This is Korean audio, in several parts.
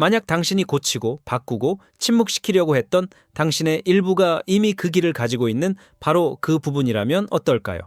만약 당신이 고치고 바꾸고 침묵시키려고 했던 당신의 일부가 이미 그 길을 가지고 있는 바로 그 부분이라면 어떨까요?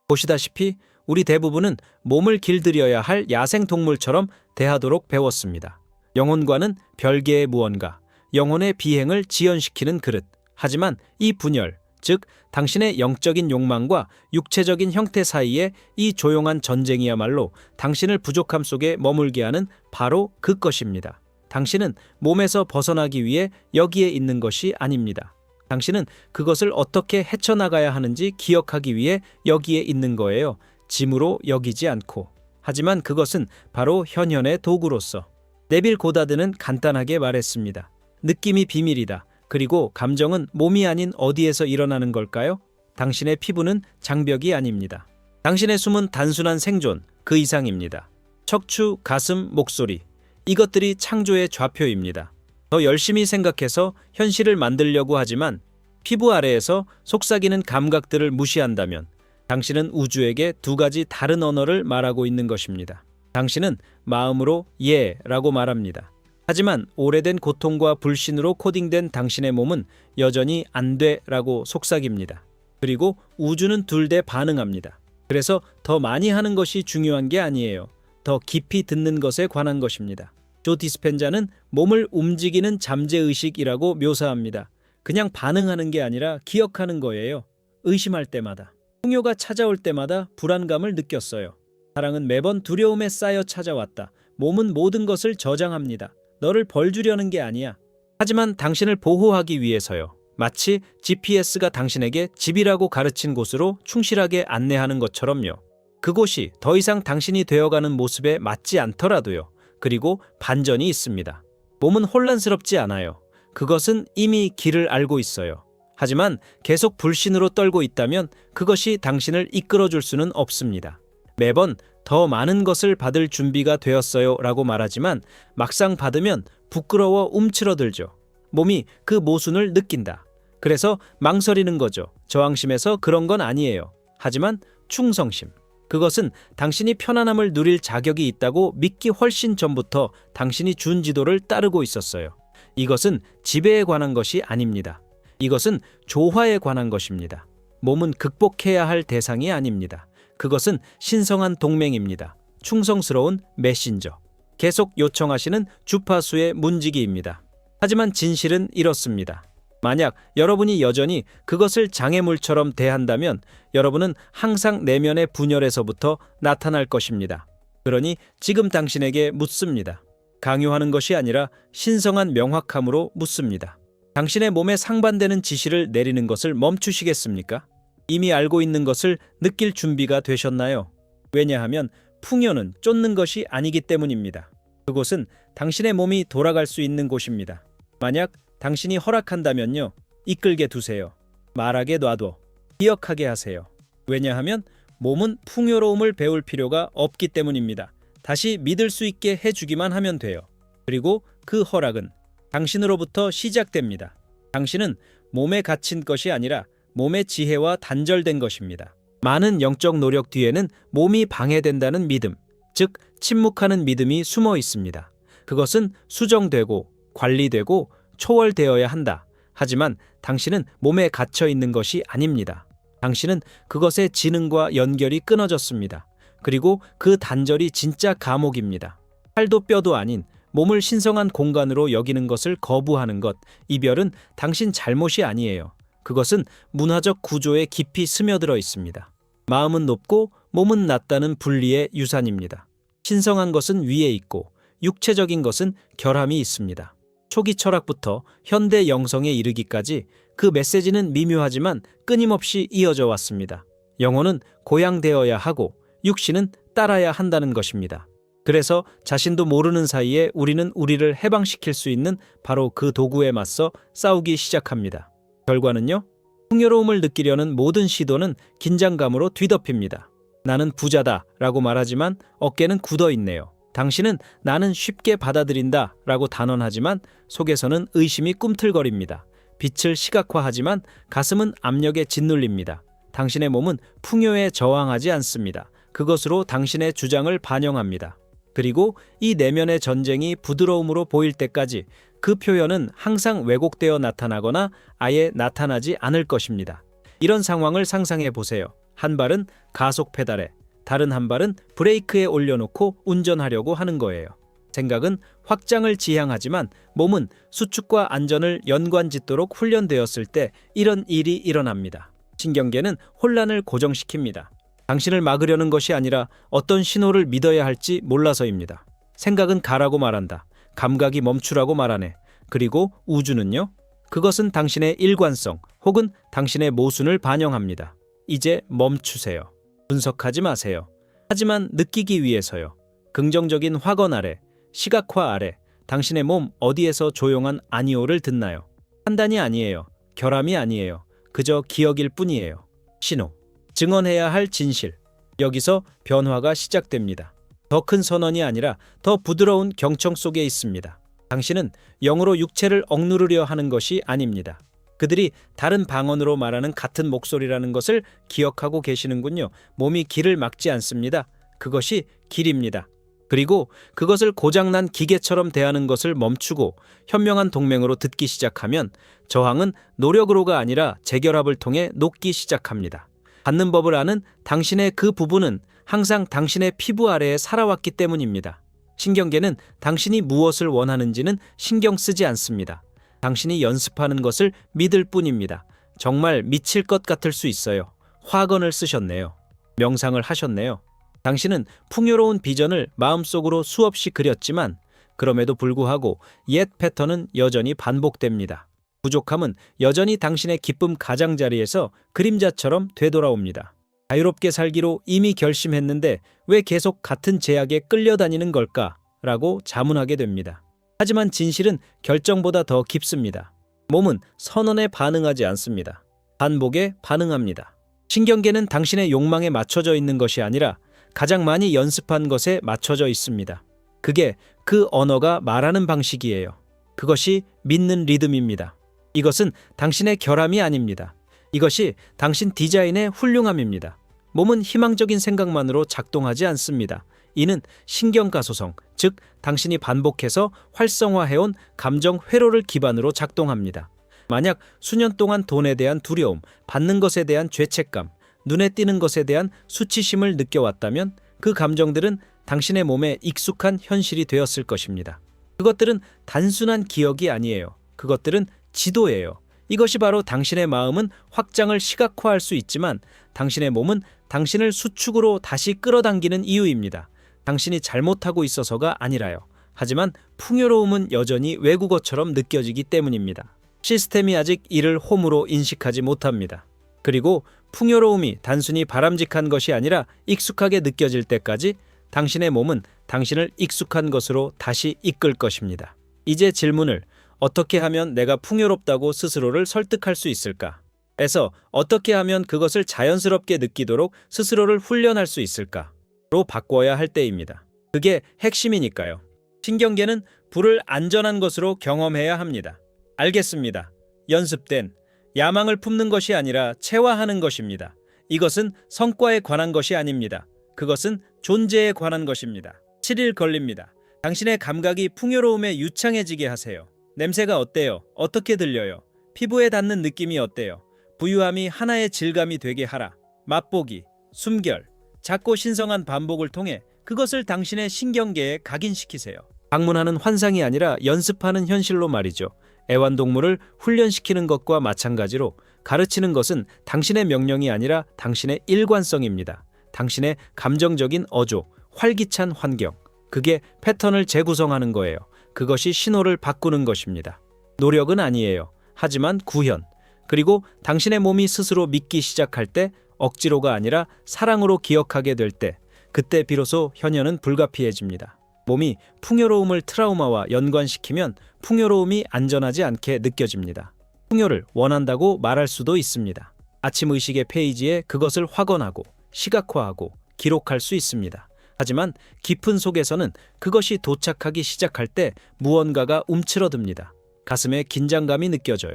보시다시피 우리 대부분은 몸을 길들여야 할 야생동물처럼 대하도록 배웠습니다. 영혼과는 별개의 무언가, 영혼의 비행을 지연시키는 그릇. 하지만 이 분열, 즉 당신의 영적인 욕망과 육체적인 형태 사이의 이 조용한 전쟁이야말로 당신을 부족함 속에 머물게 하는 바로 그 것입니다. 당신은 몸에서 벗어나기 위해 여기에 있는 것이 아닙니다. 당신은 그것을 어떻게 헤쳐나가야 하는지 기억하기 위해 여기에 있는 거예요. 짐으로 여기지 않고. 하지만 그것은 바로 현현의 도구로서. 네빌 고다드는 간단하게 말했습니다. 느낌이 비밀이다. 그리고 감정은 몸이 아닌 어디에서 일어나는 걸까요? 당신의 피부는 장벽이 아닙니다. 당신의 숨은 단순한 생존, 그 이상입니다. 척추, 가슴, 목소리. 이것들이 창조의 좌표입니다. 더 열심히 생각해서 현실을 만들려고 하지만 피부 아래에서 속삭이는 감각들을 무시한다면 당신은 우주에게 두 가지 다른 언어를 말하고 있는 것입니다. 당신은 마음으로 예라고 말합니다. 하지만 오래된 고통과 불신으로 코딩된 당신의 몸은 여전히 안 돼라고 속삭입니다. 그리고 우주는 둘 다 반응합니다. 그래서 더 많이 하는 것이 중요한 게 아니에요. 더 깊이 듣는 것에 관한 것입니다. 조 디스펜자는 몸을 움직이는 잠재의식이라고 묘사합니다. 그냥 반응하는 게 아니라 기억하는 거예요. 의심할 때마다. 풍요가 찾아올 때마다 불안감을 느꼈어요. 사랑은 매번 두려움에 쌓여 찾아왔다. 몸은 모든 것을 저장합니다. 너를 벌주려는 게 아니야. 하지만 당신을 보호하기 위해서요. 마치 GPS가 당신에게 집이라고 가르친 곳으로 충실하게 안내하는 것처럼요. 그곳이 더 이상 당신이 되어가는 모습에 맞지 않더라도요. 그리고 반전이 있습니다. 몸은 혼란스럽지 않아요. 그것은 이미 길을 알고 있어요. 하지만 계속 불신으로 떨고 있다면 그것이 당신을 이끌어줄 수는 없습니다. 매번 더 많은 것을 받을 준비가 되었어요 라고 말하지만 막상 받으면 부끄러워 움츠러들죠. 몸이 그 모순을 느낀다. 그래서 망설이는 거죠. 저항심에서 그런 건 아니에요. 하지만 충성심. 그것은 당신이 편안함을 누릴 자격이 있다고 믿기 훨씬 전부터 당신이 준 지도를 따르고 있었어요. 이것은 지배에 관한 것이 아닙니다. 이것은 조화에 관한 것입니다. 몸은 극복해야 할 대상이 아닙니다. 그것은 신성한 동맹입니다. 충성스러운 메신저. 계속 요청하시는 주파수의 문지기입니다. 하지만 진실은 이렇습니다. 만약 여러분이 여전히 그것을 장애물처럼 대한다면 여러분은 항상 내면의 분열에서부터 나타날 것입니다. 그러니 지금 당신에게 묻습니다. 강요하는 것이 아니라 신성한 명확함으로 묻습니다. 당신의 몸에 상반되는 지시를 내리는 것을 멈추시겠습니까? 이미 알고 있는 것을 느낄 준비가 되셨나요? 왜냐하면 풍요는 쫓는 것이 아니기 때문입니다. 그곳은 당신의 몸이 돌아갈 수 있는 곳입니다. 만약 당신이 허락한다면요. 이끌게 두세요. 말하게 놔둬. 기억하게 하세요. 왜냐하면 몸은 풍요로움을 배울 필요가 없기 때문입니다. 다시 믿을 수 있게 해주기만 하면 돼요. 그리고 그 허락은 당신으로부터 시작됩니다. 당신은 몸에 갇힌 것이 아니라 몸의 지혜와 단절된 것입니다. 많은 영적 노력 뒤에는 몸이 방해된다는 믿음, 즉 침묵하는 믿음이 숨어 있습니다. 그것은 수정되고 관리되고 초월되어야 한다. 하지만 당신은 몸에 갇혀 있는 것이 아닙니다. 당신은 그것의 지능과 연결이 끊어졌습니다. 그리고 그 단절이 진짜 감옥입니다. 살도 뼈도 아닌 몸을 신성한 공간으로 여기는 것을 거부하는 것, 이별은 당신 잘못이 아니에요. 그것은 문화적 구조에 깊이 스며들어 있습니다. 마음은 높고 몸은 낮다는 분리의 유산입니다. 신성한 것은 위에 있고 육체적인 것은 결함이 있습니다. 초기 철학부터 현대 영성에 이르기까지 그 메시지는 미묘하지만 끊임없이 이어져 왔습니다. 영혼은 고양되어야 하고 육신은 따라야 한다는 것입니다. 그래서 자신도 모르는 사이에 우리는 우리를 해방시킬 수 있는 바로 그 도구에 맞서 싸우기 시작합니다. 결과는요? 풍요로움을 느끼려는 모든 시도는 긴장감으로 뒤덮입니다. 나는 부자다 라고 말하지만 어깨는 굳어 있네요. 당신은 나는 쉽게 받아들인다 라고 단언하지만 속에서는 의심이 꿈틀거립니다. 빛을 시각화하지만 가슴은 압력에 짓눌립니다. 당신의 몸은 풍요에 저항하지 않습니다. 그것으로 당신의 주장을 반영합니다. 그리고 이 내면의 전쟁이 부드러움으로 보일 때까지 그 표현은 항상 왜곡되어 나타나거나 아예 나타나지 않을 것입니다. 이런 상황을 상상해 보세요. 한 발은 가속 페달에, 다른 한 발은 브레이크에 올려놓고 운전하려고 하는 거예요. 생각은 확장을 지향하지만 몸은 수축과 안전을 연관짓도록 훈련되었을 때 이런 일이 일어납니다. 신경계는 혼란을 고정시킵니다. 당신을 막으려는 것이 아니라 어떤 신호를 믿어야 할지 몰라서입니다. 생각은 가라고 말한다. 감각이 멈추라고 말하네. 그리고 우주는요? 그것은 당신의 일관성 혹은 당신의 모순을 반영합니다. 이제 멈추세요. 분석하지 마세요. 하지만 느끼기 위해서요. 긍정적인 확언 아래, 시각화 아래, 당신의 몸 어디에서 조용한 아니오를 듣나요? 판단이 아니에요. 결함이 아니에요. 그저 기억일 뿐이에요. 신호. 증언해야 할 진실. 여기서 변화가 시작됩니다. 더 큰 선언이 아니라 더 부드러운 경청 속에 있습니다. 당신은 영으로 육체를 억누르려 하는 것이 아닙니다. 그들이 다른 방언으로 말하는 같은 목소리라는 것을 기억하고 계시는군요. 몸이 길을 막지 않습니다. 그것이 길입니다. 그리고 그것을 고장난 기계처럼 대하는 것을 멈추고 현명한 동맹으로 듣기 시작하면 저항은 노력으로가 아니라 재결합을 통해 녹기 시작합니다. 받는 법을 아는 당신의 그 부분은 항상 당신의 피부 아래에 살아왔기 때문입니다. 신경계는 당신이 무엇을 원하는지는 신경 쓰지 않습니다. 당신이 연습하는 것을 믿을 뿐입니다. 정말 미칠 것 같을 수 있어요. 화건을 쓰셨네요. 명상을 하셨네요. 당신은 풍요로운 비전을 마음속으로 수없이 그렸지만 그럼에도 불구하고 옛 패턴은 여전히 반복됩니다. 부족함은 여전히 당신의 기쁨 가장자리에서 그림자처럼 되돌아옵니다. 자유롭게 살기로 이미 결심했는데 왜 계속 같은 제약에 끌려다니는 걸까? 라고 자문하게 됩니다. 하지만 진실은 결정보다 더 깊습니다. 몸은 선언에 반응하지 않습니다. 반복에 반응합니다. 신경계는 당신의 욕망에 맞춰져 있는 것이 아니라 가장 많이 연습한 것에 맞춰져 있습니다. 그게 그 언어가 말하는 방식이에요. 그것이 믿는 리듬입니다. 이것은 당신의 결함이 아닙니다. 이것이 당신 디자인의 훌륭함입니다. 몸은 희망적인 생각만으로 작동하지 않습니다. 이는 신경가소성, 즉 당신이 반복해서 활성화해온 감정 회로를 기반으로 작동합니다. 만약 수년 동안 돈에 대한 두려움, 받는 것에 대한 죄책감, 눈에 띄는 것에 대한 수치심을 느껴왔다면 그 감정들은 당신의 몸에 익숙한 현실이 되었을 것입니다. 그것들은 단순한 기억이 아니에요. 그것들은 지도예요. 이것이 바로 당신의 마음은 확장을 시각화할 수 있지만 당신의 몸은 당신을 수축으로 다시 끌어당기는 이유입니다. 당신이 잘못하고 있어서가 아니라요. 하지만 풍요로움은 여전히 외국어처럼 느껴지기 때문입니다. 시스템이 아직 이를 홈으로 인식하지 못합니다. 그리고 풍요로움이 단순히 바람직한 것이 아니라 익숙하게 느껴질 때까지 당신의 몸은 당신을 익숙한 것으로 다시 이끌 것입니다. 이제 질문을 어떻게 하면 내가 풍요롭다고 스스로를 설득할 수 있을까? 에서 어떻게 하면 그것을 자연스럽게 느끼도록 스스로를 훈련할 수 있을까? 로 바꿔야 할 때입니다. 그게 핵심이니까요. 신경계는 불을 안전한 것으로 경험해야 합니다. 알겠습니다. 연습된 야망을 품는 것이 아니라 체화하는 것입니다. 이것은 성과에 관한 것이 아닙니다. 그것은 존재에 관한 것입니다. 7일 걸립니다. 당신의 감각이 풍요로움에 유창해지게 하세요. 냄새가 어때요? 어떻게 들려요? 피부에 닿는 느낌이 어때요? 부유함이 하나의 질감이 되게 하라. 맛보기, 숨결, 작고 신성한 반복을 통해 그것을 당신의 신경계에 각인시키세요. 방문하는 환상이 아니라 연습하는 현실로 말이죠. 애완동물을 훈련시키는 것과 마찬가지로 가르치는 것은 당신의 명령이 아니라 당신의 일관성입니다. 당신의 감정적인 어조, 활기찬 환경, 그게 패턴을 재구성하는 거예요. 그것이 신호를 바꾸는 것입니다. 노력은 아니에요. 하지만 구현. 그리고 당신의 몸이 스스로 믿기 시작할 때, 억지로가 아니라 사랑으로 기억하게 될 때, 그때 비로소 현현은 불가피해집니다. 몸이 풍요로움을 트라우마와 연관시키면 풍요로움이 안전하지 않게 느껴집니다. 풍요를 원한다고 말할 수도 있습니다. 아침 의식의 페이지에 그것을 확언하고 시각화하고 기록할 수 있습니다. 하지만 깊은 속에서는 그것이 도착하기 시작할 때 무언가가 움츠러듭니다. 가슴에 긴장감이 느껴져요.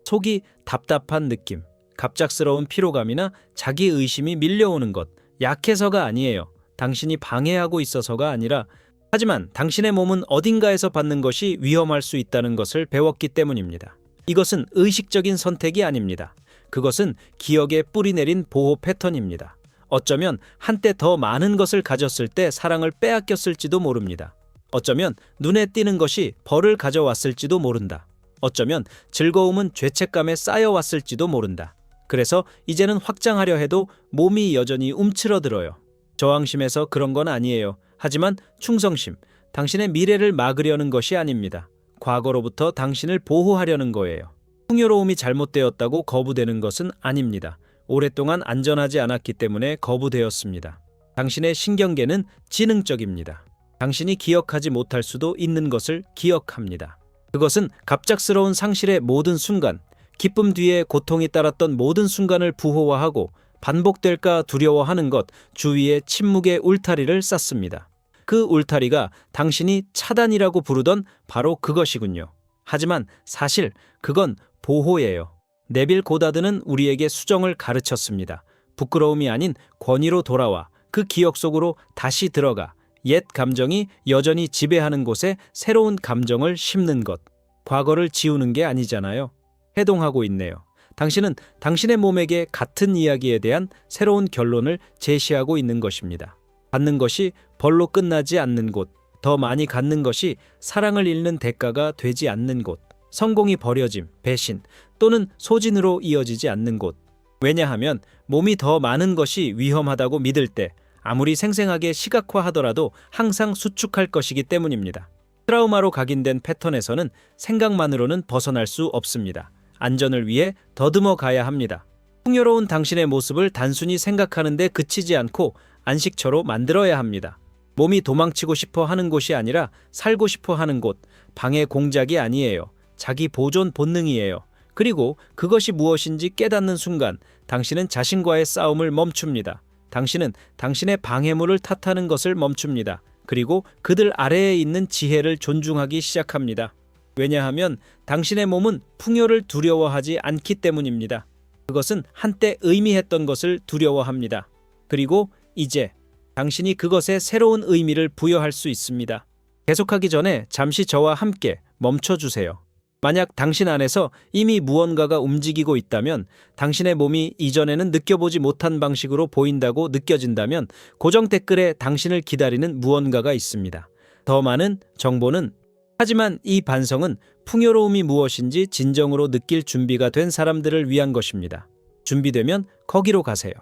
속이 답답한 느낌, 갑작스러운 피로감이나 자기의심이 밀려오는 것, 약해서가 아니에요. 당신이 방해하고 있어서가 아니라 하지만 당신의 몸은 어딘가에서 받는 것이 위험할 수 있다는 것을 배웠기 때문입니다. 이것은 의식적인 선택이 아닙니다. 그것은 기억에 뿌리내린 보호 패턴입니다. 어쩌면 한때 더 많은 것을 가졌을 때 사랑을 빼앗겼을지도 모릅니다. 어쩌면 눈에 띄는 것이 벌을 가져왔을지도 모른다. 어쩌면 즐거움은 죄책감에 쌓여왔을지도 모른다. 그래서 이제는 확장하려 해도 몸이 여전히 움츠러들어요. 저항심에서 그런 건 아니에요. 하지만 충성심, 당신의 미래를 막으려는 것이 아닙니다. 과거로부터 당신을 보호하려는 거예요. 풍요로움이 잘못되었다고 거부되는 것은 아닙니다. 오랫동안 안전하지 않았기 때문에 거부되었습니다. 당신의 신경계는 지능적입니다. 당신이 기억하지 못할 수도 있는 것을 기억합니다. 그것은 갑작스러운 상실의 모든 순간, 기쁨 뒤에 고통이 따랐던 모든 순간을 부호화하고 반복될까 두려워하는 것, 주위에 침묵의 울타리를 쌓습니다. 그 울타리가 당신이 차단이라고 부르던 바로 그것이군요. 하지만 사실 그건 보호예요. 네빌 고다드는 우리에게 수정을 가르쳤습니다. 부끄러움이 아닌 권위로 돌아와 그 기억 속으로 다시 들어가 옛 감정이 여전히 지배하는 곳에 새로운 감정을 심는 것. 과거를 지우는 게 아니잖아요. 해동하고 있네요. 당신은 당신의 몸에게 같은 이야기에 대한 새로운 결론을 제시하고 있는 것입니다. 갖는 것이 벌로 끝나지 않는 곳, 더 많이 갖는 것이 사랑을 잃는 대가가 되지 않는 곳, 성공이 버려짐, 배신 또는 소진으로 이어지지 않는 곳. 왜냐하면 몸이 더 많은 것이 위험하다고 믿을 때 아무리 생생하게 시각화하더라도 항상 수축할 것이기 때문입니다. 트라우마로 각인된 패턴에서는 생각만으로는 벗어날 수 없습니다. 안전을 위해 더듬어 가야 합니다. 풍요로운 당신의 모습을 단순히 생각하는데 그치지 않고 안식처로 만들어야 합니다. 몸이 도망치고 싶어 하는 곳이 아니라 살고 싶어 하는 곳, 방해 공작이 아니에요. 자기 보존 본능이에요. 그리고 그것이 무엇인지 깨닫는 순간 당신은 자신과의 싸움을 멈춥니다. 당신은 당신의 방해물을 탓하는 것을 멈춥니다. 그리고 그들 아래에 있는 지혜를 존중하기 시작합니다. 왜냐하면 당신의 몸은 풍요를 두려워하지 않기 때문입니다. 그것은 한때 의미했던 것을 두려워합니다. 그리고 이제 당신이 그것에 새로운 의미를 부여할 수 있습니다. 계속하기 전에 잠시 저와 함께 멈춰주세요. 만약 당신 안에서 이미 무언가가 움직이고 있다면, 당신의 몸이 이전에는 느껴보지 못한 방식으로 보인다고 느껴진다면 고정 댓글에 당신을 기다리는 무언가가 있습니다. 더 많은 정보는, 하지만 이 반성은 풍요로움이 무엇인지 진정으로 느낄 준비가 된 사람들을 위한 것입니다. 준비되면 거기로 가세요.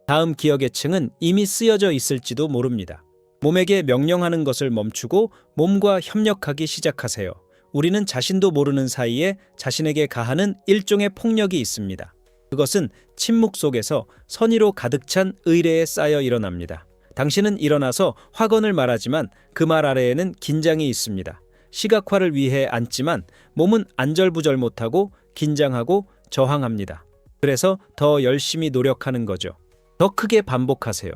다음 기억의 층은 이미 쓰여져 있을지도 모릅니다. 몸에게 명령하는 것을 멈추고 몸과 협력하기 시작하세요. 우리는 자신도 모르는 사이에 자신에게 가하는 일종의 폭력이 있습니다. 그것은 침묵 속에서 선의로 가득 찬 의뢰에 쌓여 일어납니다. 당신은 일어나서 확언을 말하지만 그 말 아래에는 긴장이 있습니다. 시각화를 위해 앉지만 몸은 안절부절 못하고 긴장하고 저항합니다. 그래서 더 열심히 노력하는 거죠. 더 크게 반복하세요.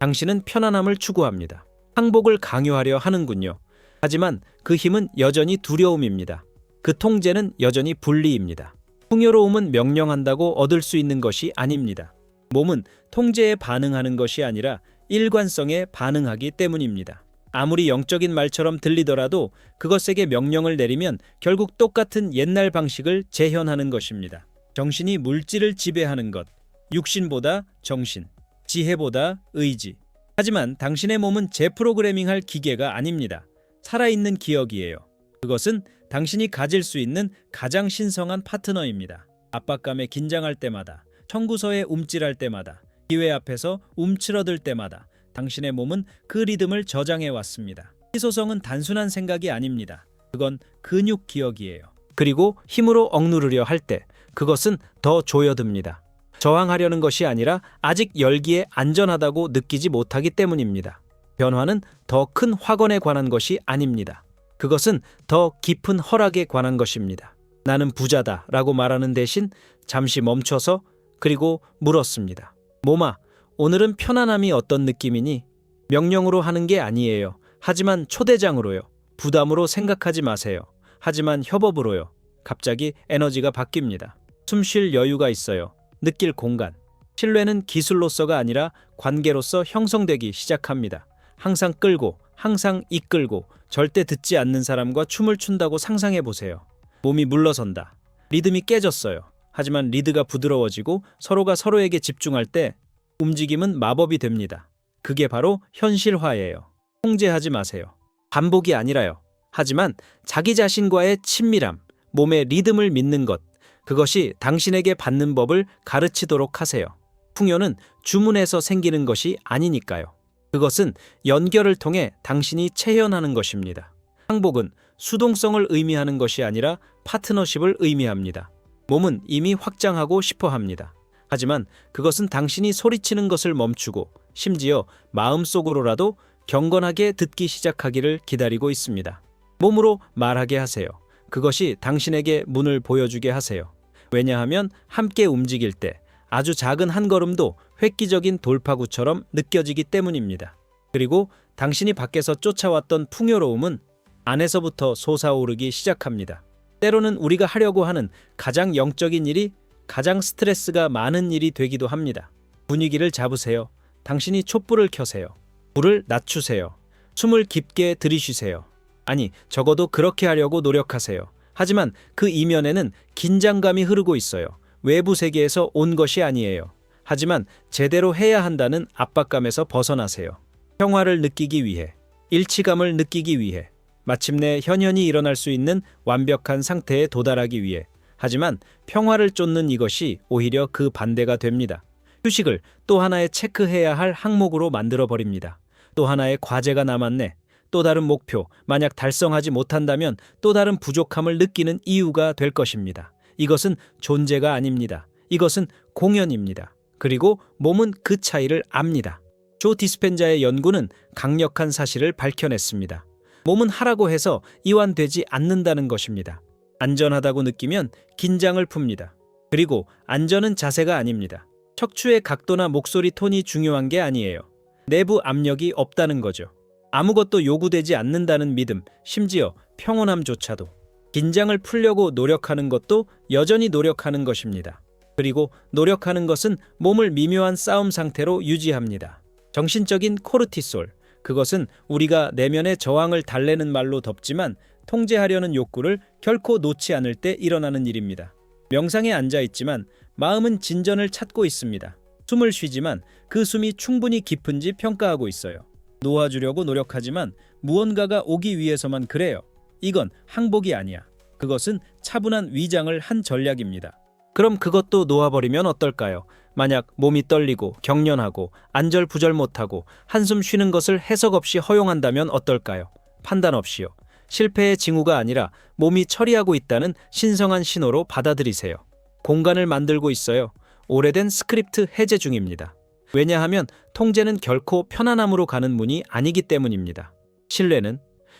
당신은 편안함을 추구합니다. 항복을 강요하려 하는군요. 하지만 그 힘은 여전히 두려움입니다. 그 통제는 여전히 분리입니다. 풍요로움은 명령한다고 얻을 수 있는 것이 아닙니다. 몸은 통제에 반응하는 것이 아니라 일관성에 반응하기 때문입니다. 아무리 영적인 말처럼 들리더라도 그것에게 명령을 내리면 결국 똑같은 옛날 방식을 재현하는 것입니다. 정신이 물질을 지배하는 것, 육신보다 정신, 지혜보다 의지. 하지만 당신의 몸은 재프로그래밍할 기계가 아닙니다. 살아있는 기억이에요. 그것은 당신이 가질 수 있는 가장 신성한 파트너입니다. 압박감에 긴장할 때마다, 청구서에 움찔할 때마다, 기회 앞에서 움츠러들 때마다 당신의 몸은 그 리듬을 저장해 왔습니다. 희소성은 단순한 생각이 아닙니다. 그건 근육 기억이에요. 그리고 힘으로 억누르려 할 때 그것은 더 조여듭니다. 저항하려는 것이 아니라 아직 열기에 안전하다고 느끼지 못하기 때문입니다. 변화는 더 큰 확언에 관한 것이 아닙니다. 그것은 더 깊은 허락에 관한 것입니다. 나는 부자다 라고 말하는 대신 잠시 멈춰서 그리고 물었습니다. 몸아, 오늘은 편안함이 어떤 느낌이니? 명령으로 하는 게 아니에요. 하지만 초대장으로요. 부담으로 생각하지 마세요. 하지만 협업으로요. 갑자기 에너지가 바뀝니다. 숨 쉴 여유가 있어요. 느낄 공간. 신뢰는 기술로서가 아니라 관계로서 형성되기 시작합니다. 항상 끌고 항상 이끌고 절대 듣지 않는 사람과 춤을 춘다고 상상해 보세요. 몸이 물러선다. 리듬이 깨졌어요. 하지만 리드가 부드러워지고 서로가 서로에게 집중할 때 움직임은 마법이 됩니다. 그게 바로 현실화예요. 통제하지 마세요. 반복이 아니라요. 하지만 자기 자신과의 친밀함, 몸의 리듬을 믿는 것, 그것이 당신에게 받는 법을 가르치도록 하세요. 풍요는 주문에서 생기는 것이 아니니까요. 그것은 연결을 통해 당신이 체현하는 것입니다. 항복은 수동성을 의미하는 것이 아니라 파트너십을 의미합니다. 몸은 이미 확장하고 싶어 합니다. 하지만 그것은 당신이 소리치는 것을 멈추고 심지어 마음속으로라도 경건하게 듣기 시작하기를 기다리고 있습니다. 몸으로 말하게 하세요. 그것이 당신에게 문을 보여주게 하세요. 왜냐하면 함께 움직일 때 아주 작은 한 걸음도 획기적인 돌파구처럼 느껴지기 때문입니다. 그리고 당신이 밖에서 쫓아왔던 풍요로움은 안에서부터 솟아오르기 시작합니다. 때로는 우리가 하려고 하는 가장 영적인 일이 가장 스트레스가 많은 일이 되기도 합니다. 분위기를 잡으세요. 당신이 촛불을 켜세요. 불을 낮추세요. 숨을 깊게 들이쉬세요. 아니, 적어도 그렇게 하려고 노력하세요. 하지만 그 이면에는 긴장감이 흐르고 있어요. 외부 세계에서 온 것이 아니에요. 하지만 제대로 해야 한다는 압박감에서 벗어나세요. 평화를 느끼기 위해, 일치감을 느끼기 위해, 마침내 현현이 일어날 수 있는 완벽한 상태에 도달하기 위해. 하지만 평화를 쫓는 이것이 오히려 그 반대가 됩니다. 휴식을 또 하나의 체크해야 할 항목으로 만들어버립니다. 또 하나의 과제가 남았네. 또 다른 목표, 만약 달성하지 못한다면 또 다른 부족함을 느끼는 이유가 될 것입니다. 이것은 존재가 아닙니다. 이것은 공연입니다. 그리고 몸은 그 차이를 압니다. 조 디스펜자의 연구는 강력한 사실을 밝혀냈습니다. 몸은 하라고 해서 이완되지 않는다는 것입니다. 안전하다고 느끼면 긴장을 풉니다. 그리고 안전은 자세가 아닙니다. 척추의 각도나 목소리 톤이 중요한 게 아니에요. 내부 압력이 없다는 거죠. 아무것도 요구되지 않는다는 믿음, 심지어 평온함조차도. 긴장을 풀려고 노력하는 것도 여전히 노력하는 것입니다. 그리고 노력하는 것은 몸을 미묘한 싸움 상태로 유지합니다. 정신적인 코르티솔, 그것은 우리가 내면의 저항을 달래는 말로 덮지만 통제하려는 욕구를 결코 놓지 않을 때 일어나는 일입니다. 명상에 앉아 있지만 마음은 진전을 찾고 있습니다. 숨을 쉬지만 그 숨이 충분히 깊은지 평가하고 있어요. 놓아주려고 노력하지만 무언가가 오기 위해서만 그래요. 이건 항복이 아니야. 그것은 차분한 위장을 한 전략입니다. 그럼 그것도 놓아버리면 어떨까요? 만약 몸이 떨리고 경련하고 안절부절 못하고 한숨 쉬는 것을 해석 없이 허용한다면 어떨까요? 판단 없이요. 실패의 징후가 아니라 몸이 처리하고 있다는 신성한 신호로 받아들이세요. 공간을 만들고 있어요. 오래된 스크립트 해제 중입니다. 왜냐하면 통제는 결코 편안함으로 가는 문이 아니기 때문입니다.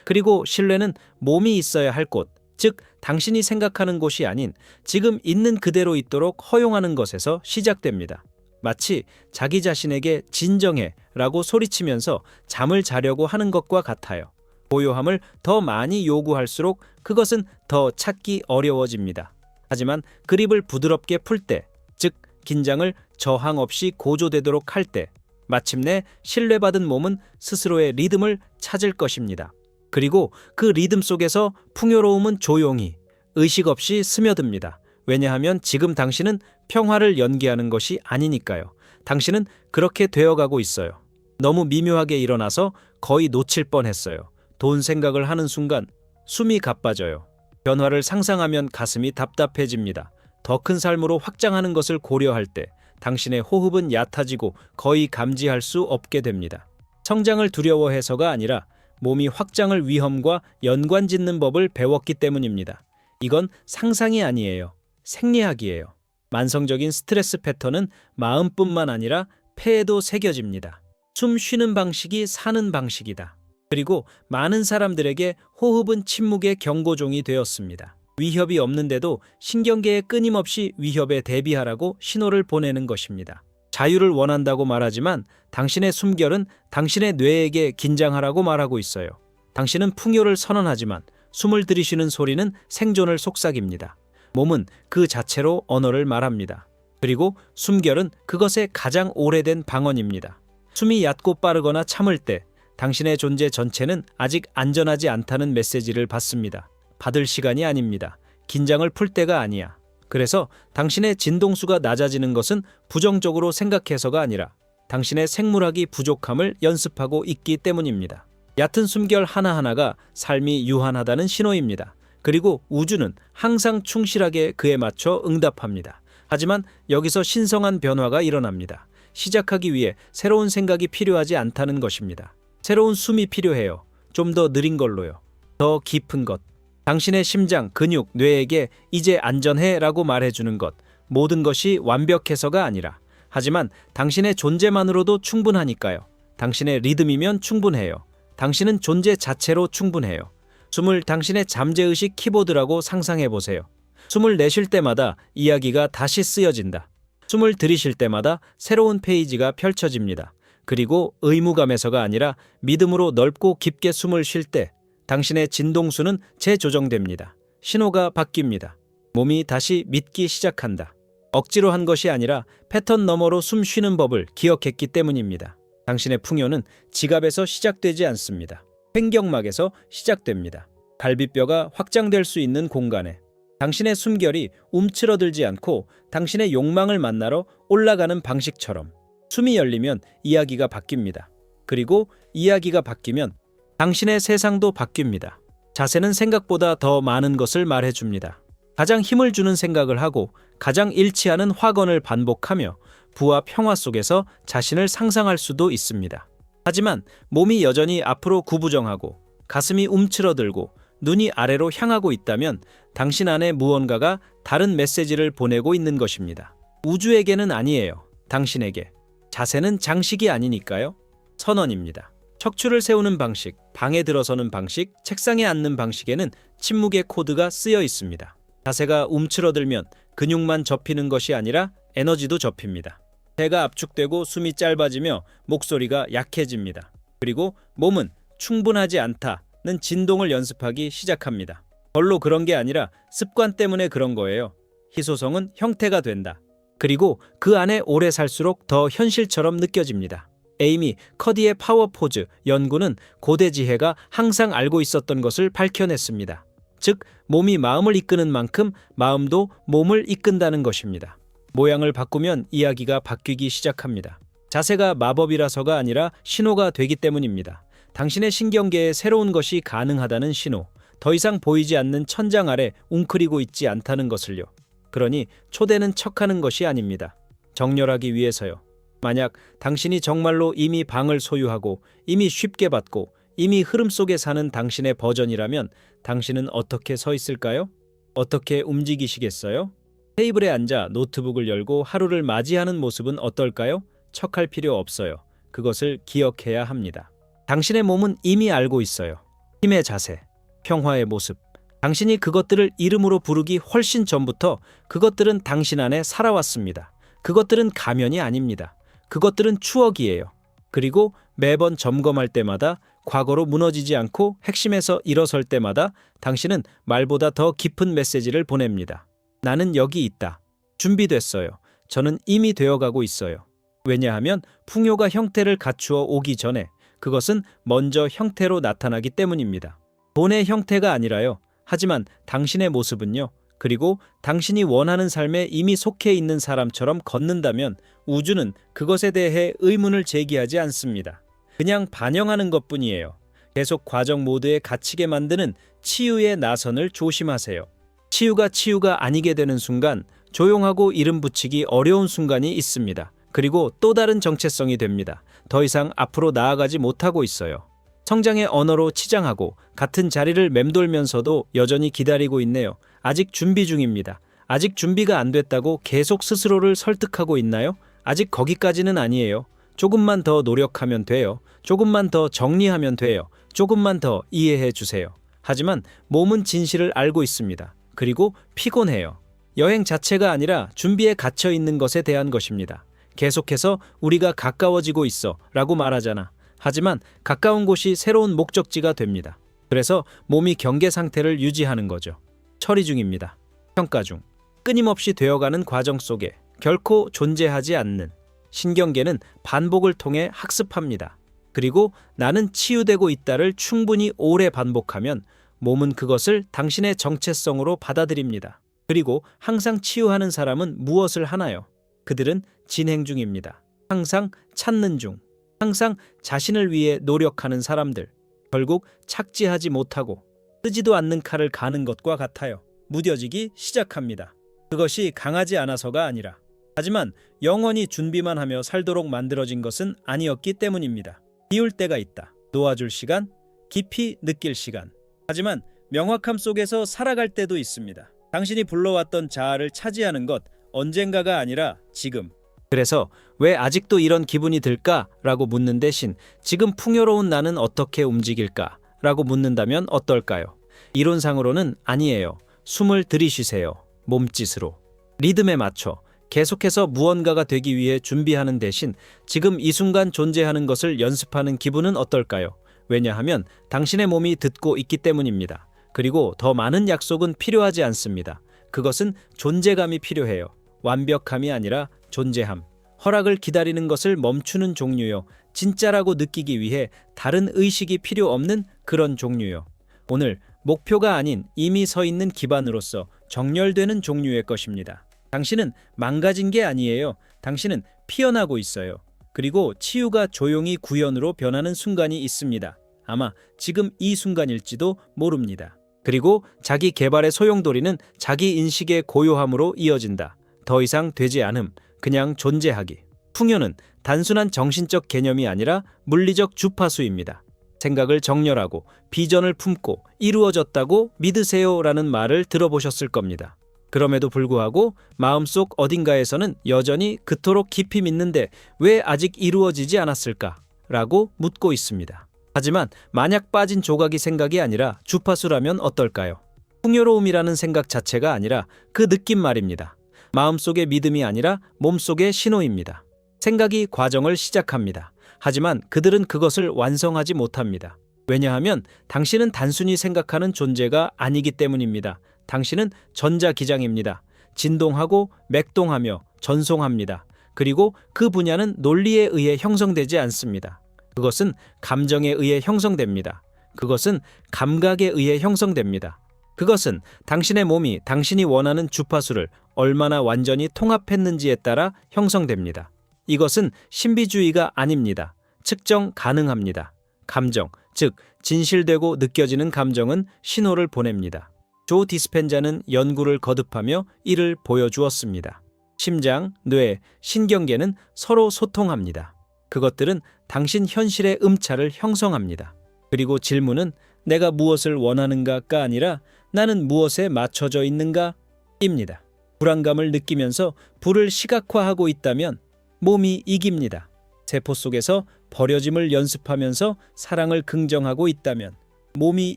그리고 신뢰는 몸이 있어야 할 곳, 즉 당신이 생각하는 곳이 아닌 지금 있는 그대로 있도록 허용하는 것에서 시작됩니다. 마치 자기 자신에게 진정해 라고 소리치면서 잠을 자려고 하는 것과 같아요. 고요함을 더 많이 요구할수록 그것은 더 찾기 어려워집니다. 하지만 그립을 부드럽게 풀 때, 즉 긴장을 저항 없이 고조되도록 할 때, 마침내 신뢰받은 몸은 스스로의 리듬을 찾을 것입니다. 그리고 그 리듬 속에서 풍요로움은 조용히, 의식 없이 스며듭니다. 왜냐하면 지금 당신은 평화를 연기하는 것이 아니니까요. 당신은 그렇게 되어가고 있어요. 너무 미묘하게 일어나서 거의 놓칠 뻔했어요. 돈 생각을 하는 순간 숨이 가빠져요. 변화를 상상하면 가슴이 답답해집니다. 더 큰 삶으로 확장하는 것을 고려할 때 당신의 호흡은 얕아지고 거의 감지할 수 없게 됩니다. 성장을 두려워해서가 아니라 몸이 확장을 위험과 연관짓는 법을 배웠기 때문입니다. 이건 상상이 아니에요. 생리학이에요. 만성적인 스트레스 패턴은 마음뿐만 아니라 폐에도 새겨집니다. 숨 쉬는 방식이 사는 방식이다. 그리고 많은 사람들에게 호흡은 침묵의 경고종이 되었습니다. 위협이 없는데도 신경계에 끊임없이 위협에 대비하라고 신호를 보내는 것입니다. 자유를 원한다고 말하지만 당신의 숨결은 당신의 뇌에게 긴장하라고 말하고 있어요. 당신은 풍요를 선언하지만 숨을 들이쉬는 소리는 생존을 속삭입니다. 몸은 그 자체로 언어를 말합니다. 그리고 숨결은 그것의 가장 오래된 방언입니다. 숨이 얕고 빠르거나 참을 때 당신의 존재 전체는 아직 안전하지 않다는 메시지를 받습니다. 받을 시간이 아닙니다. 긴장을 풀 때가 아니야. 그래서 당신의 진동수가 낮아지는 것은 부정적으로 생각해서가 아니라 당신의 생물학이 부족함을 연습하고 있기 때문입니다. 얕은 숨결 하나하나가 삶이 유한하다는 신호입니다. 그리고 우주는 항상 충실하게 그에 맞춰 응답합니다. 하지만 여기서 신성한 변화가 일어납니다. 시작하기 위해 새로운 생각이 필요하지 않다는 것입니다. 새로운 숨이 필요해요. 좀 더 느린 걸로요. 더 깊은 것. 당신의 심장, 근육, 뇌에게 이제 안전해 라고 말해주는 것. 모든 것이 완벽해서가 아니라 하지만 당신의 존재만으로도 충분하니까요. 당신의 리듬이면 충분해요. 당신은 존재 자체로 충분해요. 숨을 당신의 잠재의식 키보드라고 상상해 보세요. 숨을 내쉴 때마다 이야기가 다시 쓰여진다. 숨을 들이쉴 때마다 새로운 페이지가 펼쳐집니다. 그리고 의무감에서가 아니라 믿음으로 넓고 깊게 숨을 쉴 때 당신의 진동수는 재조정됩니다. 신호가 바뀝니다. 몸이 다시 믿기 시작한다. 억지로 한 것이 아니라 패턴 너머로 숨 쉬는 법을 기억했기 때문입니다. 당신의 풍요는 지갑에서 시작되지 않습니다. 횡격막에서 시작됩니다. 갈비뼈가 확장될 수 있는 공간에 당신의 숨결이 움츠러들지 않고 당신의 욕망을 만나러 올라가는 방식처럼 숨이 열리면 이야기가 바뀝니다. 그리고 이야기가 바뀌면 당신의 세상도 바뀝니다. 자세는 생각보다 더 많은 것을 말해줍니다. 가장 힘을 주는 생각을 하고 가장 일치하는 확언을 반복하며 부와 평화 속에서 자신을 상상할 수도 있습니다. 하지만 몸이 여전히 앞으로 구부정하고 가슴이 움츠러들고 눈이 아래로 향하고 있다면 당신 안에 무언가가 다른 메시지를 보내고 있는 것입니다. 우주에게는 아니에요. 당신에게. 자세는 장식이 아니니까요. 선언입니다. 척추를 세우는 방식, 방에 들어서는 방식, 책상에 앉는 방식에는 침묵의 코드가 쓰여 있습니다. 자세가 움츠러들면 근육만 접히는 것이 아니라 에너지도 접힙니다. 배가 압축되고 숨이 짧아지며 목소리가 약해집니다. 그리고 몸은 충분하지 않다는 진동을 연습하기 시작합니다. 별로 그런 게 아니라 습관 때문에 그런 거예요. 희소성은 형태가 된다. 그리고 그 안에 오래 살수록 더 현실처럼 느껴집니다. 에이미 커디의 파워 포즈 연구는 고대 지혜가 항상 알고 있었던 것을 밝혀냈습니다. 즉, 몸이 마음을 이끄는 만큼 마음도 몸을 이끈다는 것입니다. 모양을 바꾸면 이야기가 바뀌기 시작합니다. 자세가 마법이라서가 아니라 신호가 되기 때문입니다. 당신의 신경계에 새로운 것이 가능하다는 신호, 더 이상 보이지 않는 천장 아래 웅크리고 있지 않다는 것을요. 그러니 초대는 척하는 것이 아닙니다. 정렬하기 위해서요. 만약 당신이 정말로 이미 방을 소유하고 이미 쉽게 받고 이미 흐름 속에 사는 당신의 버전이라면 당신은 어떻게 서 있을까요? 어떻게 움직이시겠어요? 테이블에 앉아 노트북을 열고 하루를 맞이하는 모습은 어떨까요? 척할 필요 없어요. 그것을 기억해야 합니다. 당신의 몸은 이미 알고 있어요. 힘의 자세, 평화의 모습. 당신이 그것들을 이름으로 부르기 훨씬 전부터 그것들은 당신 안에 살아왔습니다. 그것들은 가면이 아닙니다. 그것들은 추억이에요. 그리고 매번 점검할 때마다 과거로 무너지지 않고 핵심에서 일어설 때마다 당신은 말보다 더 깊은 메시지를 보냅니다. 나는 여기 있다. 준비됐어요. 저는 이미 되어가고 있어요. 왜냐하면 풍요가 형태를 갖추어 오기 전에 그것은 먼저 형태로 나타나기 때문입니다. 돈의 형태가 아니라요. 하지만 당신의 모습은요. 그리고 당신이 원하는 삶에 이미 속해 있는 사람처럼 걷는다면 우주는 그것에 대해 의문을 제기하지 않습니다. 그냥 반영하는 것뿐이에요. 계속 과정 모드에 갇히게 만드는 치유의 나선을 조심하세요. 치유가 아니게 되는 순간 조용하고 이름 붙이기 어려운 순간이 있습니다. 그리고 또 다른 정체성이 됩니다. 더 이상 앞으로 나아가지 못하고 있어요. 성장의 언어로 치장하고 같은 자리를 맴돌면서도 여전히 기다리고 있네요. 아직 준비 중입니다. 아직 준비가 안 됐다고 계속 스스로를 설득하고 있나요? 아직 거기까지는 아니에요. 조금만 더 노력하면 돼요. 조금만 더 정리하면 돼요. 조금만 더 이해해 주세요. 하지만 몸은 진실을 알고 있습니다. 그리고 피곤해요. 여행 자체가 아니라 준비에 갇혀 있는 것에 대한 것입니다. 계속해서 우리가 가까워지고 있어 라고 말하잖아. 하지만 가까운 곳이 새로운 목적지가 됩니다. 그래서 몸이 경계 상태를 유지하는 거죠. 처리 중입니다. 평가 중. 끊임없이 되어가는 과정 속에 결코 존재하지 않는 신경계는 반복을 통해 학습합니다. 그리고 나는 치유되고 있다를 충분히 오래 반복하면 몸은 그것을 당신의 정체성으로 받아들입니다. 그리고 항상 치유하는 사람은 무엇을 하나요? 그들은 진행 중입니다. 항상 찾는 중. 항상 자신을 위해 노력하는 사람들. 결국 착지하지 못하고 쓰지도 않는 칼을 가는 것과 같아요. 무뎌지기 시작합니다. 그것이 강하지 않아서가 아니라, 하지만 영원히 준비만 하며 살도록 만들어진 것은 아니었기 때문입니다. 비울 때가 있다. 놓아줄 시간, 깊이 느낄 시간. 하지만 명확함 속에서 살아갈 때도 있습니다. 당신이 불러왔던 자아를 차지하는 것, 언젠가가 아니라 지금. 그래서 왜 아직도 이런 기분이 들까라고 묻는 대신 지금 풍요로운 나는 어떻게 움직일까라고 묻는다면 어떨까요? 이론상으로는 아니에요. 숨을 들이쉬세요. 몸짓으로. 리듬에 맞춰 계속해서 무언가가 되기 위해 준비하는 대신 지금 이 순간 존재하는 것을 연습하는 기분은 어떨까요? 왜냐하면 당신의 몸이 듣고 있기 때문입니다. 그리고 더 많은 약속은 필요하지 않습니다. 그것은 존재감이 필요해요. 완벽함이 아니라 존재함. 허락을 기다리는 것을 멈추는 종류요. 진짜라고 느끼기 위해 다른 의식이 필요 없는 그런 종류요. 오늘 목표가 아닌 이미 서 있는 기반으로서 정렬되는 종류의 것입니다. 당신은 망가진 게 아니에요. 당신은 피어나고 있어요. 그리고 치유가 조용히 구현으로 변하는 순간이 있습니다. 아마 지금 이 순간일지도 모릅니다. 그리고 자기 개발의 소용돌이는 자기 인식의 고요함으로 이어진다. 더 이상 되지 않음, 그냥 존재하기. 풍요는 단순한 정신적 개념이 아니라 물리적 주파수입니다. 생각을 정렬하고 비전을 품고 이루어졌다고 믿으세요라는 말을 들어보셨을 겁니다. 그럼에도 불구하고 마음속 어딘가에서는 여전히 그토록 깊이 믿는데 왜 아직 이루어지지 않았을까라고 묻고 있습니다. 하지만 만약 빠진 조각이 생각이 아니라 주파수라면 어떨까요? 풍요로움이라는 생각 자체가 아니라 그 느낌 말입니다. 마음속의 믿음이 아니라 몸속의 신호입니다. 생각이 과정을 시작합니다. 하지만 그들은 그것을 완성하지 못합니다. 왜냐하면 당신은 단순히 생각하는 존재가 아니기 때문입니다. 당신은 전자기장입니다. 진동하고 맥동하며 전송합니다. 그리고 그 분야는 논리에 의해 형성되지 않습니다. 그것은 감정에 의해 형성됩니다. 그것은 감각에 의해 형성됩니다. 그것은 당신의 몸이 당신이 원하는 주파수를 얼마나 완전히 통합했는지에 따라 형성됩니다. 이것은 신비주의가 아닙니다. 측정 가능합니다. 감정, 즉 진실되고 느껴지는 감정은 신호를 보냅니다. 조 디스펜자는 연구를 거듭하며 이를 보여주었습니다. 심장, 뇌, 신경계는 서로 소통합니다. 그것들은 당신 현실의 음차를 형성합니다. 그리고 질문은 내가 무엇을 원하는가가 아니라 나는 무엇에 맞춰져 있는가? 입니다. 불안감을 느끼면서 불을 시각화하고 있다면 몸이 이깁니다. 세포 속에서 버려짐을 연습하면서 사랑을 긍정하고 있다면 몸이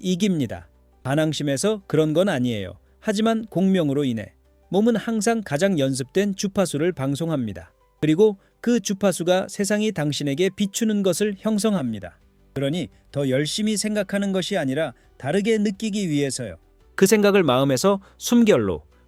이깁니다. 반항심에서 그런 건 아니에요. 하지만 공명으로 인해 몸은 항상 가장 연습된 주파수를 방송합니다. 그리고 그 주파수가 세상이 당신에게 비추는 것을 형성합니다. 그러니 더 열심히 생각하는 것이 아니라 다르게 느끼기 위해서요. 그 생각을 마음에서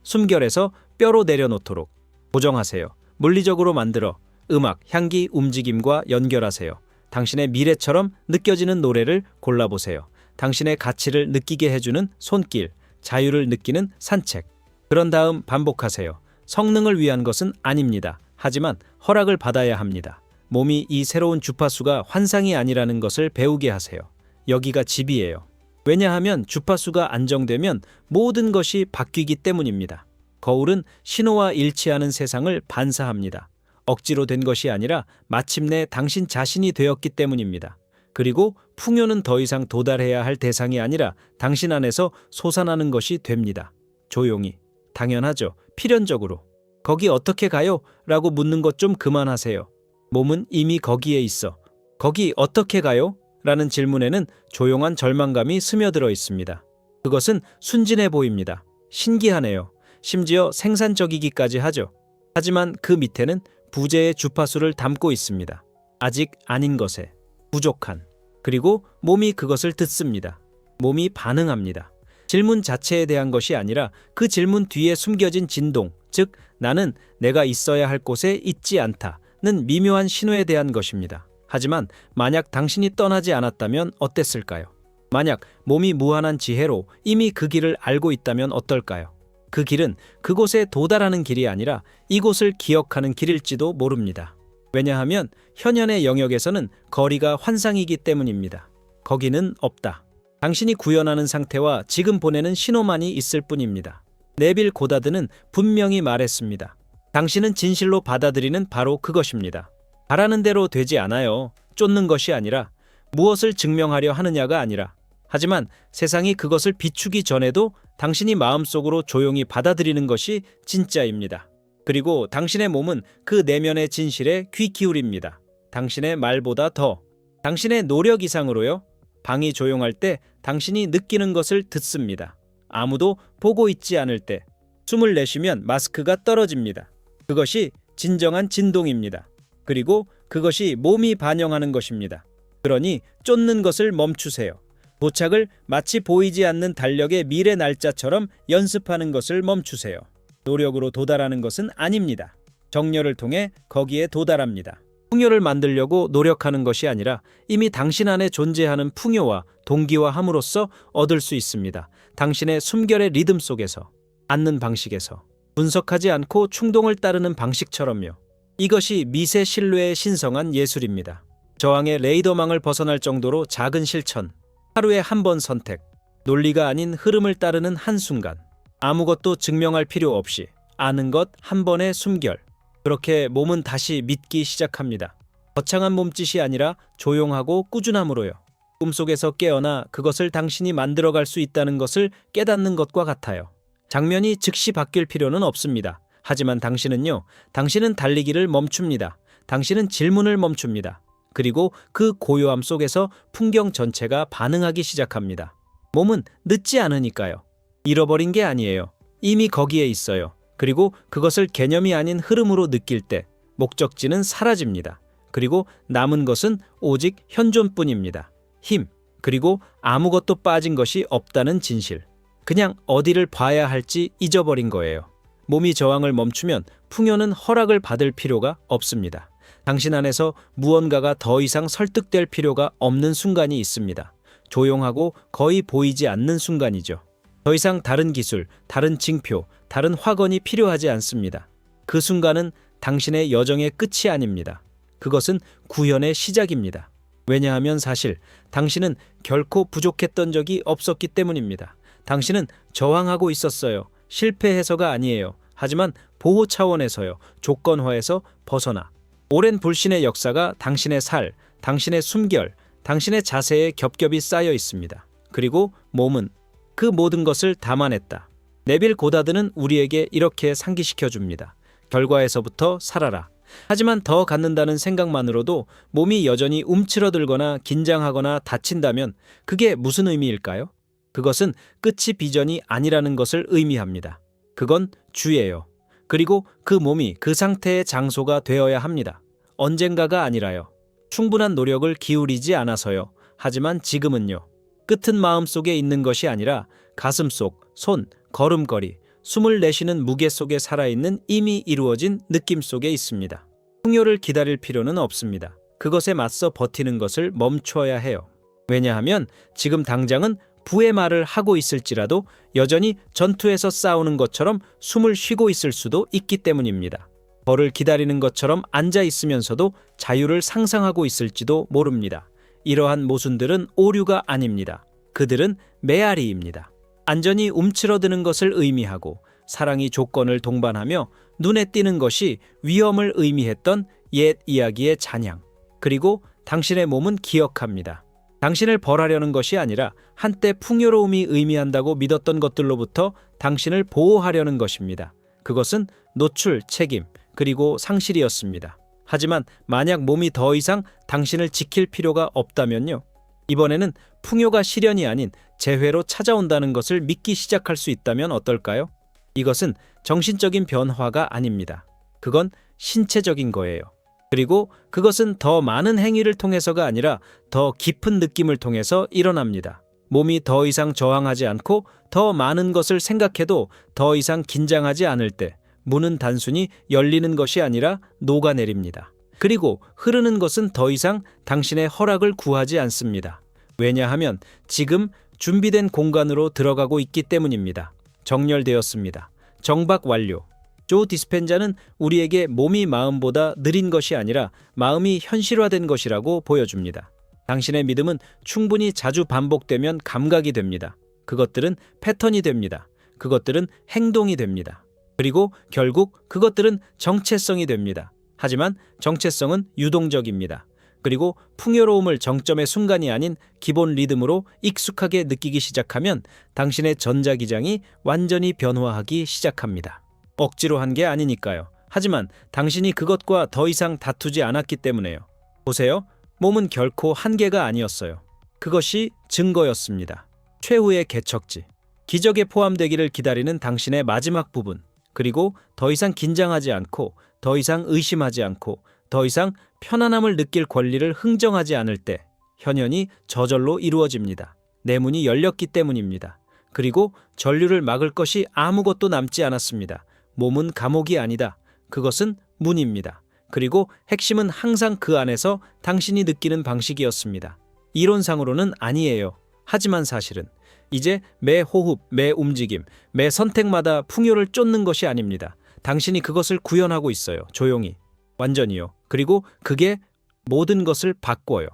숨결에서 뼈로 내려놓도록 고정하세요. 물리적으로 만들어 음악, 향기, 움직임과 연결하세요. 당신의 미래처럼 느껴지는 노래를 골라보세요. 당신의 가치를 느끼게 해주는 손길, 자유를 느끼는 산책. 그런 다음 반복하세요. 성능을 위한 것은 아닙니다. 하지만 허락을 받아야 합니다. 몸이 이 새로운 주파수가 환상이 아니라는 것을 배우게 하세요. 여기가 집이에요. 왜냐하면 주파수가 안정되면 모든 것이 바뀌기 때문입니다. 거울은 신호와 일치하는 세상을 반사합니다. 억지로 된 것이 아니라 마침내 당신 자신이 되었기 때문입니다. 그리고 풍요는 더 이상 도달해야 할 대상이 아니라 당신 안에서 솟아나는 것이 됩니다. 조용히, 당연하죠. 필연적으로. 거기 어떻게 가요? 라고 묻는 것 좀 그만하세요. 몸은 이미 거기에 있어. 거기 어떻게 가요? 라는 질문에는 조용한 절망감이 스며들어 있습니다. 그것은 순진해 보입니다. 신기하네요. 심지어 생산적이기까지 하죠. 하지만 그 밑에는 부재의 주파수를 담고 있습니다. 아직 아닌 것에, 부족한. 그리고 몸이 그것을 듣습니다. 몸이 반응합니다. 질문 자체에 대한 것이 아니라 그 질문 뒤에 숨겨진 진동, 즉 나는 내가 있어야 할 곳에 있지 않다는 미묘한 신호에 대한 것입니다. 하지만 만약 당신이 떠나지 않았다면 어땠을까요? 만약 몸이 무한한 지혜로 이미 그 길을 알고 있다면 어떨까요? 그 길은 그곳에 도달하는 길이 아니라 이곳을 기억하는 길일지도 모릅니다. 왜냐하면 현현의 영역에서는 거리가 환상이기 때문입니다. 거기는 없다. 당신이 구현하는 상태와 지금 보내는 신호만이 있을 뿐입니다. 네빌 고다드는 분명히 말했습니다. 당신은 진실로 받아들이는 바로 그것입니다. 바라는 대로 되지 않아요. 쫓는 것이 아니라, 무엇을 증명하려 하느냐가 아니라. 하지만 세상이 그것을 비추기 전에도 당신이 마음속으로 조용히 받아들이는 것이 진짜입니다. 그리고 당신의 몸은 그 내면의 진실에 귀 기울입니다. 당신의 말보다 더, 당신의 노력 이상으로요. 방이 조용할 때 당신이 느끼는 것을 듣습니다. 아무도 보고 있지 않을 때 숨을 내쉬면 마스크가 떨어집니다. 그것이 진정한 진동입니다. 그리고 그것이 몸이 반영하는 것입니다. 그러니 쫓는 것을 멈추세요. 도착을 마치 보이지 않는 달력의 미래 날짜처럼 연습하는 것을 멈추세요. 노력으로 도달하는 것은 아닙니다. 정렬을 통해 거기에 도달합니다. 풍요를 만들려고 노력하는 것이 아니라 이미 당신 안에 존재하는 풍요와 동기화함으로써 얻을 수 있습니다. 당신의 숨결의 리듬 속에서, 앉는 방식에서, 분석하지 않고 충동을 따르는 방식처럼요. 이것이 미세 신뢰의 신성한 예술입니다. 저항의 레이더망을 벗어날 정도로 작은 실천, 하루에 한 번 선택, 논리가 아닌 흐름을 따르는 한순간, 아무것도 증명할 필요 없이 아는 것 한 번의 숨결. 그렇게 몸은 다시 믿기 시작합니다. 거창한 몸짓이 아니라 조용하고 꾸준함으로요. 꿈속에서 깨어나 그것을 당신이 만들어갈 수 있다는 것을 깨닫는 것과 같아요. 장면이 즉시 바뀔 필요는 없습니다. 하지만 당신은 달리기를 멈춥니다. 당신은 질문을 멈춥니다. 그리고 그 고요함 속에서 풍경 전체가 반응하기 시작합니다. 몸은 늦지 않으니까요. 잃어버린 게 아니에요. 이미 거기에 있어요. 그리고 그것을 개념이 아닌 흐름으로 느낄 때 목적지는 사라집니다. 그리고 남은 것은 오직 현존뿐입니다. 힘, 그리고 아무것도 빠진 것이 없다는 진실. 그냥 어디를 봐야 할지 잊어버린 거예요. 몸이 저항을 멈추면 풍요는 허락을 받을 필요가 없습니다. 당신 안에서 무언가가 더 이상 설득될 필요가 없는 순간이 있습니다. 조용하고 거의 보이지 않는 순간이죠. 더 이상 다른 기술, 다른 징표, 다른 확언이 필요하지 않습니다. 그 순간은 당신의 여정의 끝이 아닙니다. 그것은 구현의 시작입니다. 왜냐하면 사실 당신은 결코 부족했던 적이 없었기 때문입니다. 당신은 저항하고 있었어요. 실패해서가 아니에요. 하지만 보호 차원에서요. 조건화에서 벗어나. 오랜 불신의 역사가 당신의 살, 당신의 숨결, 당신의 자세에 겹겹이 쌓여 있습니다. 그리고 몸은 그 모든 것을 담아냈다. 네빌 고다드는 우리에게 이렇게 상기시켜 줍니다. 결과에서부터 살아라. 하지만 더 갖는다는 생각만으로도 몸이 여전히 움츠러들거나 긴장하거나 다친다면 그게 무슨 의미일까요? 그것은 끝이 비전이 아니라는 것을 의미합니다. 그건 주예요. 그리고 그 몸이 그 상태의 장소가 되어야 합니다. 언젠가가 아니라요. 충분한 노력을 기울이지 않아서요. 하지만 지금은요. 끝은 마음속에 있는 것이 아니라 가슴속, 손, 걸음걸이, 숨을 내쉬는 무게 속에 살아있는 이미 이루어진 느낌 속에 있습니다. 풍요를 기다릴 필요는 없습니다. 그것에 맞서 버티는 것을 멈춰야 해요. 왜냐하면 지금 당장은 부의 말을 하고 있을지라도 여전히 전투에서 싸우는 것처럼 숨을 쉬고 있을 수도 있기 때문입니다. 벌을 기다리는 것처럼 앉아 있으면서도 자유를 상상하고 있을지도 모릅니다. 이러한 모순들은 오류가 아닙니다. 그들은 메아리입니다. 안전이 움츠러드는 것을 의미하고 사랑이 조건을 동반하며 눈에 띄는 것이 위험을 의미했던 옛 이야기의 잔향. 그리고 당신의 몸은 기억합니다. 당신을 벌하려는 것이 아니라 한때 풍요로움이 의미한다고 믿었던 것들로부터 당신을 보호하려는 것입니다. 그것은 노출, 책임, 그리고 상실이었습니다. 하지만 만약 몸이 더 이상 당신을 지킬 필요가 없다면요. 이번에는 풍요가 시련이 아닌 재회로 찾아온다는 것을 믿기 시작할 수 있다면 어떨까요? 이것은 정신적인 변화가 아닙니다. 그건 신체적인 거예요. 그리고 그것은 더 많은 행위를 통해서가 아니라 더 깊은 느낌을 통해서 일어납니다. 몸이 더 이상 저항하지 않고 더 많은 것을 생각해도 더 이상 긴장하지 않을 때 문은 단순히 열리는 것이 아니라 녹아내립니다. 그리고 흐르는 것은 더 이상 당신의 허락을 구하지 않습니다. 왜냐하면 지금 준비된 공간으로 들어가고 있기 때문입니다. 정렬되었습니다. 정박 완료. 조 디스펜자는 우리에게 몸이 마음보다 느린 것이 아니라 마음이 현실화된 것이라고 보여줍니다. 당신의 믿음은 충분히 자주 반복되면 감각이 됩니다. 그것들은 패턴이 됩니다. 그것들은 행동이 됩니다. 그리고 결국 그것들은 정체성이 됩니다. 하지만 정체성은 유동적입니다. 그리고 풍요로움을 정점의 순간이 아닌 기본 리듬으로 익숙하게 느끼기 시작하면 당신의 전자기장이 완전히 변화하기 시작합니다. 억지로 한 게 아니니까요. 하지만 당신이 그것과 더 이상 다투지 않았기 때문에요. 보세요. 몸은 결코 한계가 아니었어요. 그것이 증거였습니다. 최후의 개척지. 기적에 포함되기를 기다리는 당신의 마지막 부분. 그리고 더 이상 긴장하지 않고, 더 이상 의심하지 않고, 더 이상 편안함을 느낄 권리를 흥정하지 않을 때 현현이 저절로 이루어집니다. 내 문이 열렸기 때문입니다. 그리고 전류를 막을 것이 아무것도 남지 않았습니다. 몸은 감옥이 아니다. 그것은 문입니다. 그리고 핵심은 항상 그 안에서 당신이 느끼는 방식이었습니다. 이론상으로는 아니에요. 하지만 사실은 이제 매 호흡, 매 움직임, 매 선택마다 풍요를 쫓는 것이 아닙니다. 당신이 그것을 구현하고 있어요. 조용히. 완전히요. 그리고 그게 모든 것을 바꿔요.